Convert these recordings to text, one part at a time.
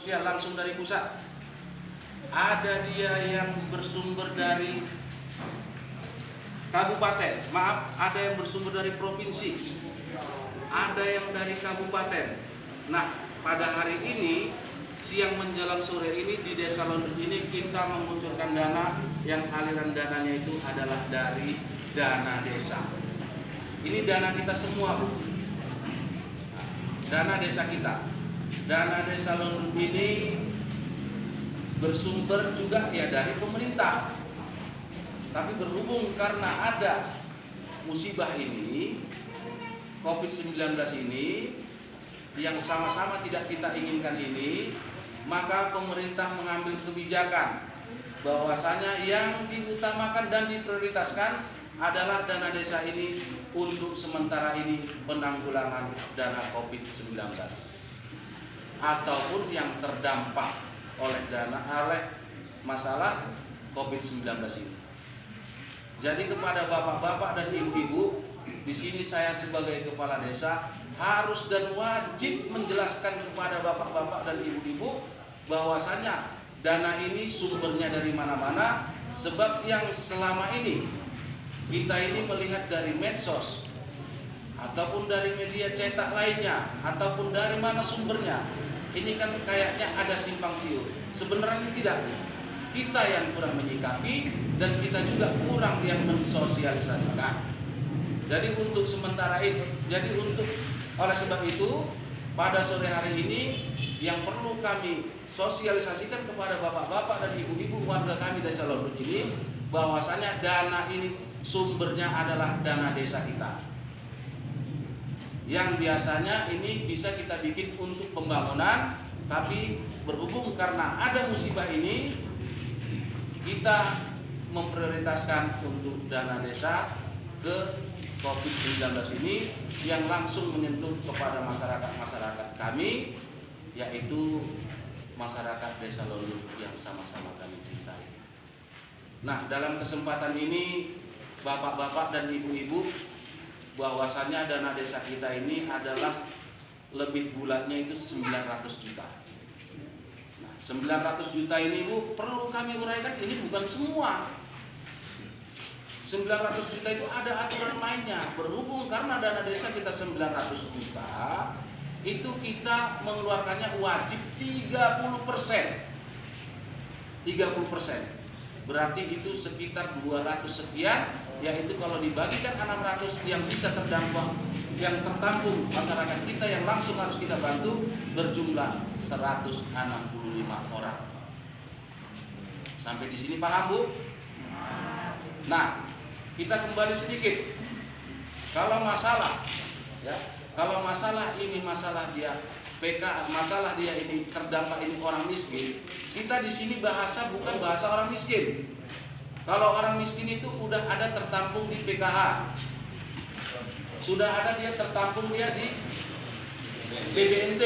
sosial langsung dari pusat, ada dia yang bersumber dari kabupaten, ada yang bersumber dari provinsi, ada yang dari kabupaten. Nah, pada hari ini siang menjelang sore ini di Desa Londut ini kita mengucurkan dana yang aliran dananya itu adalah dari dana desa. Ini dana kita semua, Bu. Dana desa kita. Dana Desa Londut ini bersumber juga ya dari pemerintah. Tapi berhubung karena ada musibah ini, COVID-19 ini, yang sama-sama tidak kita inginkan ini, maka pemerintah mengambil kebijakan bahwasanya yang diutamakan dan diprioritaskan adalah dana desa ini untuk sementara ini penanggulangan dana COVID-19 ataupun yang terdampak oleh masalah COVID-19 ini. Jadi kepada bapak-bapak dan ibu-ibu, di sini saya sebagai kepala desa harus dan wajib menjelaskan kepada bapak-bapak dan ibu-ibu bahwasanya dana ini sumbernya dari mana-mana, sebab yang selama ini kita ini melihat dari medsos ataupun dari media cetak lainnya ataupun dari mana sumbernya, ini kan kayaknya ada simpang siur. Sebenarnya tidak. Kita yang kurang menyikapi dan kita juga kurang yang mensosialisasikan. Jadi untuk sementara itu, oleh sebab itu pada sore hari ini yang perlu kami sosialisasikan kepada bapak-bapak dan ibu-ibu warga kami Desa Londut ini, bahwasanya dana ini sumbernya adalah dana desa kita. Yang biasanya ini bisa kita bikin untuk pembangunan, tapi berhubung karena ada musibah ini, kita memprioritaskan untuk dana desa ke COVID-19 ini yang langsung menyentuh kepada masyarakat kami, yaitu masyarakat Desa Londut yang sama-sama kami cintai. Nah, dalam kesempatan ini bapak-bapak dan ibu-ibu, bahwasannya dana desa kita ini adalah lebih bulatnya itu 900 juta. Nah, 900 juta ini Bu, perlu kami uraikan, ini bukan semua. 900 juta itu ada aturan mainnya. Berhubung karena dana desa kita 900 juta, itu kita mengeluarkannya wajib 30%. 30%. Berarti itu sekitar 200 sekian, yaitu kalau dibagikan 600 yang bisa terdampak, yang tertampung masyarakat kita yang langsung harus kita bantu berjumlah 165 orang. Sampai di sini paham, Bu? Nah, kita kembali sedikit. Kalau masalah ini masalah dia PK, masalah dia ini terdampak ini orang miskin, kita di sini bahasa bukan bahasa orang miskin. Kalau orang miskin itu udah ada tertampung di PKH, sudah ada dia tertampung dia di BBNT.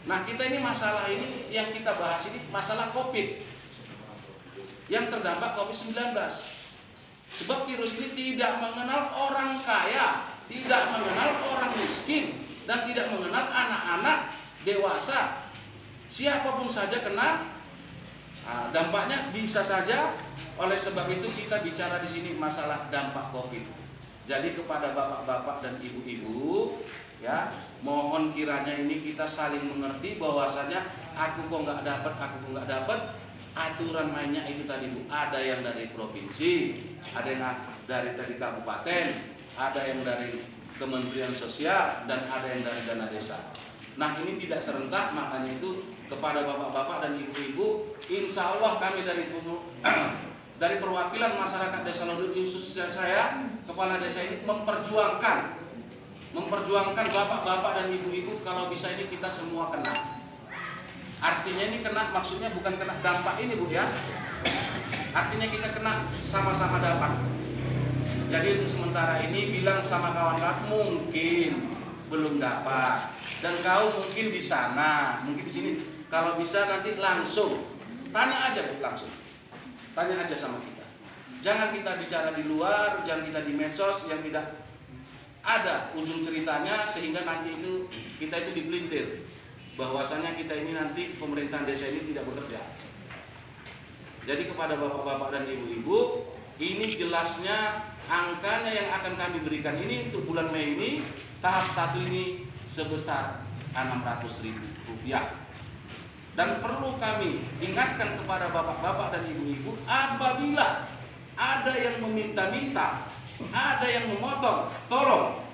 Nah, kita ini masalah ini yang kita bahas ini masalah COVID yang terdampak COVID-19. Sebab virus ini tidak mengenal orang kaya, tidak mengenal orang miskin, dan tidak mengenal anak-anak, dewasa. Siapapun saja kena, dampaknya bisa saja. Oleh sebab itu kita bicara di sini masalah dampak COVID. Jadi kepada bapak-bapak dan ibu-ibu, ya, mohon kiranya ini kita saling mengerti bahwasanya aku kok nggak dapat. Aturan mainnya itu tadi, Bu. Ada yang dari provinsi, ada yang dari kabupaten, ada yang dari Kementerian Sosial, dan ada yang dari dana desa. Nah, ini tidak serentak, makanya itu kepada bapak-bapak dan ibu-ibu, insya Allah kami dari perwakilan masyarakat Desa Londut, khususnya saya, kepala desa ini memperjuangkan bapak-bapak dan ibu-ibu kalau bisa ini kita semua kena. Artinya ini kena, maksudnya bukan kena dampak ini, Bu, ya. Artinya kita kena sama-sama dampak. Jadi untuk sementara ini bilang sama kawan-kawan mungkin belum dapat, dan kau mungkin di sana, mungkin di sini. Kalau bisa nanti langsung tanya aja, Bu, langsung tanya aja sama kita. Jangan kita bicara di luar, jangan kita di medsos yang tidak ada ujung ceritanya, sehingga nanti itu kita itu dipelintir. bahwasanya kita ini nanti pemerintahan desa ini tidak bekerja. Jadi kepada bapak-bapak dan ibu-ibu, ini jelasnya angkanya yang akan kami berikan ini untuk bulan Mei ini, tahap 1 ini sebesar Rp600.000. Dan perlu kami ingatkan kepada bapak-bapak dan ibu-ibu, apabila ada yang meminta-minta, ada yang memotong, tolong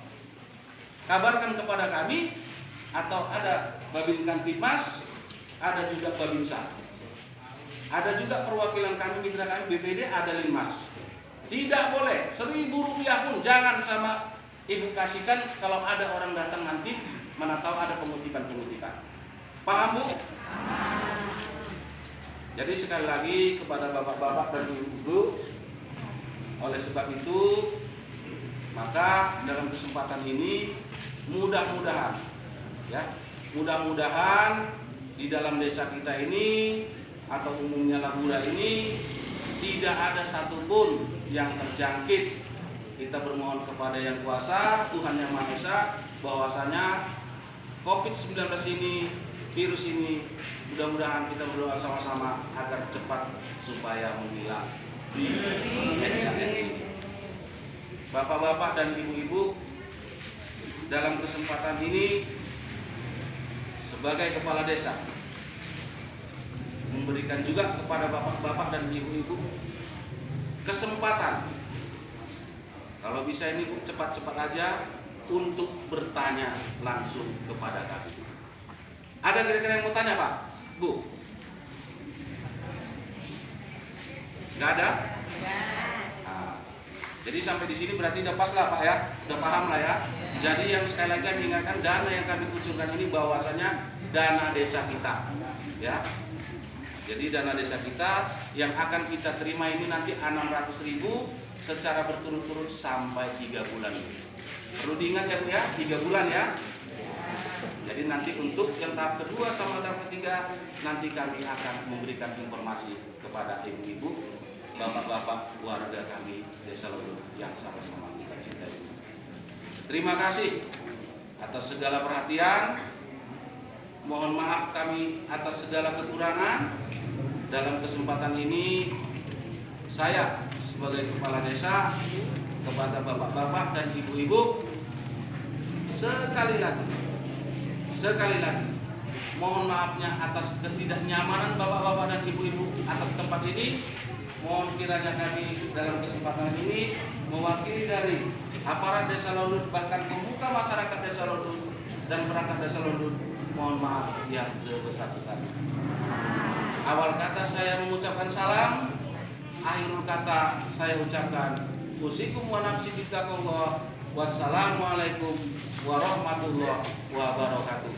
kabarkan kepada kami, atau ada Babin Kamtibmas, ada juga Babinsa, ada juga perwakilan kami, mitra kami BPD, ada Linmas. Tidak boleh, Rp1.000 pun jangan sama ibu kasihkan kalau ada orang datang nanti, mana tahu ada pengutipan. Paham Bu? Jadi sekali lagi kepada bapak-bapak dan ibu-ibu, oleh sebab itu maka dalam kesempatan ini mudah-mudahan di dalam desa kita ini atau umumnya Labura ini tidak ada satupun yang terjangkit. Kita bermohon kepada Yang Kuasa, Tuhan Yang Maha Esa, bahwasanya COVID-19 ini, virus ini, mudah-mudahan kita berdoa sama-sama agar cepat supaya menghilang di NKRI. Bapak-bapak dan ibu-ibu, dalam kesempatan ini sebagai kepala desa memberikan juga kepada bapak-bapak dan ibu-ibu kesempatan, kalau bisa ini cepat-cepat aja untuk bertanya langsung kepada kami. Ada kira-kira yang mau tanya Pak? Bu? Nggak ada? Nah, jadi sampai di sini berarti udah pas lah Pak ya, udah paham lah ya. Jadi yang sekali lagi kami ingatkan, dana yang kami kucurkan ini bahwasanya dana desa kita, ya. Jadi dana desa kita yang akan kita terima ini nanti 600.000 secara berturut-turut sampai 3 bulan. Perlu diingat ya Bu ya, 3 bulan ya. Jadi nanti untuk yang tahap kedua sama tahap ketiga nanti kami akan memberikan informasi kepada ibu-ibu, bapak-bapak, warga kami Desa Lodun yang sama-sama kita cintai. Terima kasih atas segala perhatian. Mohon maaf kami atas segala kekurangan. Dalam kesempatan ini saya sebagai kepala desa kepada bapak-bapak dan ibu-ibu sekali lagi mohon maafnya atas ketidaknyamanan bapak-bapak dan ibu-ibu atas tempat ini. Mohon kiranya kami dalam kesempatan ini mewakili dari aparat Desa Lodun, bahkan pemuka masyarakat Desa Lodun dan perangkat Desa Lodun, mohon maaf yang sebesar-besarnya. Awal kata saya mengucapkan salam, akhirul kata saya ucapkan usikum wa nafsi bittaqullah. Wassalamualaikum warahmatullahi wabarakatuh.